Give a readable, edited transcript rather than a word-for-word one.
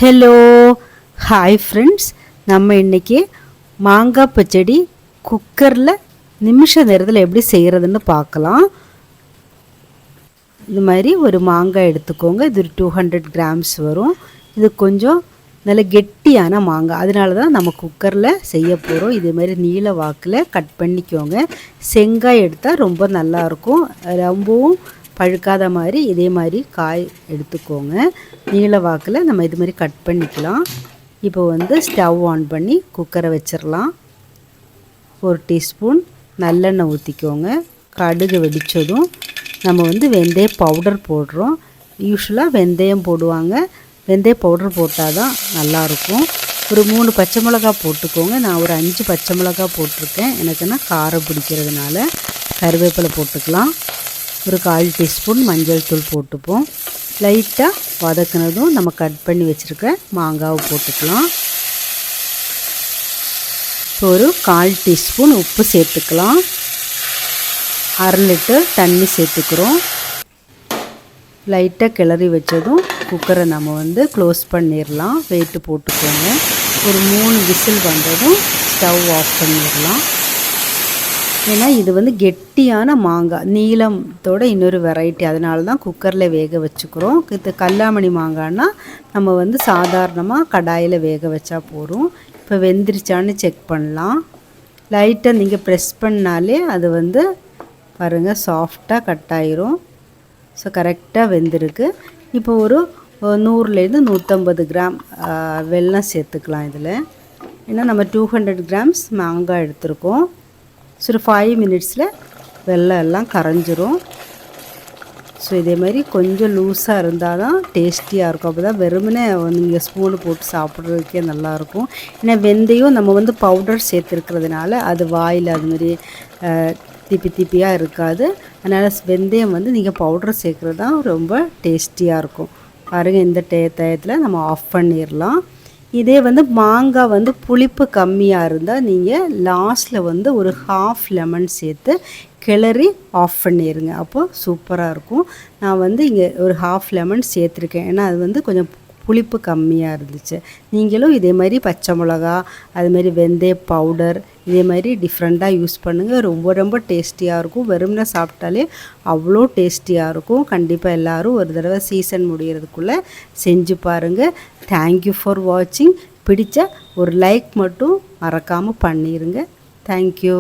Hello hi friends, நம்ம இன்றைக்கி மாங்காய் பச்சடி குக்கரில் நிமிஷ நேரத்தில் எப்படி செய்கிறதுன்னு பார்க்கலாம். இது மாதிரி ஒரு மாங்காய் எடுத்துக்கோங்க. இது ஒரு 200 கிராம்ஸ் வரும். இது கொஞ்சம் நல்ல கெட்டியான மாங்காய், அதனால தான் நம்ம குக்கரில் செய்ய போகிறோம். இதே மாதிரி நீல வாக்கில் கட் பண்ணிக்கோங்க. செங்காய் எடுத்தால் ரொம்ப நல்லாயிருக்கும். ரொம்பவும் பழுக்காத மாதிரி இதே மாதிரி காய் எடுத்துக்கோங்க. நீல வாக்கில் நம்ம இது மாதிரி கட் பண்ணிக்கலாம். இப்போ ஸ்டவ் ஆன் பண்ணி குக்கரை வச்சிடலாம். 1 டீஸ்பூன் நல்லெண்ணெய் ஊற்றிக்கோங்க. கடுகு வெடித்ததும் நம்ம வெந்தய பவுடர் போடுறோம். யூஸ்வலாக வெந்தயம் போடுவாங்க. வெந்தய பவுடர் போட்டால் தான் நல்லாயிருக்கும். ஒரு 3 பச்சை மிளகா போட்டுக்கோங்க. நான் ஒரு 5 பச்சை மிளகா போட்டிருக்கேன். எனக்குன்னா காரம் பிடிக்கிறதுனால. கருவேப்பிலை போட்டுக்கலாம். ஒரு 1/4 டீஸ்பூன் மஞ்சள் தூள் போட்டுப்போம். லைட்டாக வதக்குனதும் நம்ம கட் பண்ணி வச்சுருக்க மாங்காவை போட்டுக்கலாம். இப்போ ஒரு 1/4 டீஸ்பூன் உப்பு சேர்த்துக்கலாம். 1/2 லிட்டர் தண்ணி சேர்த்துக்கிறோம். லைட்டாக கிளறி வச்சதும் குக்கரை நம்ம க்ளோஸ் பண்ணிடலாம். வெயிட்டு போட்டுக்கோங்க. ஒரு 3 விசில் வந்ததும் ஸ்டவ் ஆஃப் பண்ணிடலாம். ஏன்னா இது கெட்டியான மாங்காய், நீளத்தோட இன்னொரு வெரைட்டி, அதனால தான் குக்கரில் வேக வச்சுக்கிறோம். இது கல்லாமணி மாங்காய்னா நம்ம சாதாரணமாக கடாயில் வேக வச்சா போதும். இப்போ வெந்திருச்சான்னு செக் பண்ணலாம். லைட்டாக நீங்கள் ப்ரெஸ் பண்ணாலே அது பாருங்கள் சாஃப்டாக கட் ஆயிரும். ஸோ கரெக்டாக வெந்திருக்கு. இப்போ ஒரு 100லேருந்து 150 கிராம் வெல்லம் சேர்த்துக்கலாம் இதில். ஏன்னா நம்ம 200 கிராம்ஸ் மாங்காய் எடுத்துருக்கோம். ஸோ ஒரு 5 மினிட்ஸில் வெல்லம் எல்லாம் கரைஞ்சிரும். ஸோ இதே மாதிரி கொஞ்சம் லூஸாக இருந்தால் தான் டேஸ்டியாக இருக்கும். அப்போ தான் வெறுமனே நீங்கள் ஸ்பூனு போட்டு சாப்பிட்றதுக்கே நல்லாயிருக்கும். ஏன்னா வெந்தயம் நம்ம பவுடர் சேர்த்துருக்கிறதுனால அது வாயில் அதுமாரி திப்பி திப்பியாக இருக்காது. அதனால் வெந்தயம் நீங்கள் பவுடர் சேர்க்குறது தான் ரொம்ப டேஸ்டியாக இருக்கும். பாருங்கள், இந்த டயத்தில் நம்ம ஆஃப் பண்ணிடலாம். இதே மாங்காய் புளிப்பு கம்மியாக இருந்தால் நீங்கள் லாஸ்ட்டில் ஒரு 1/2 லெமன் சேர்த்து கிளறி ஆஃப் பண்ணிடுங்க. அப்போது சூப்பராக இருக்கும். நான் இங்கே ஒரு 1/2 லெமன் சேர்த்துருக்கேன். ஏன்னா அது கொஞ்சம் புளிப்பு கம்மியாக இருந்துச்சு. நீங்களும் இதே மாதிரி பச்சை மிளகா, அதுமாரி வெந்தய பவுடர் இதே மாதிரி டிஃப்ரெண்ட்டாக யூஸ் பண்ணுங்கள். ரொம்ப ரொம்ப டேஸ்டியாக இருக்கும். வெறும்னா சாப்பிட்டாலே அவ்வளோ டேஸ்டியாக இருக்கும். கண்டிப்பாக எல்லோரும் ஒரு தடவை சீசன் முடிகிறதுக்குள்ளே செஞ்சு பாருங்கள். தேங்க்யூ ஃபார் வாட்சிங். பிடிச்ச ஒரு லைக் மட்டும் மறக்காமல் பண்ணிடுங்க. தேங்க்யூ.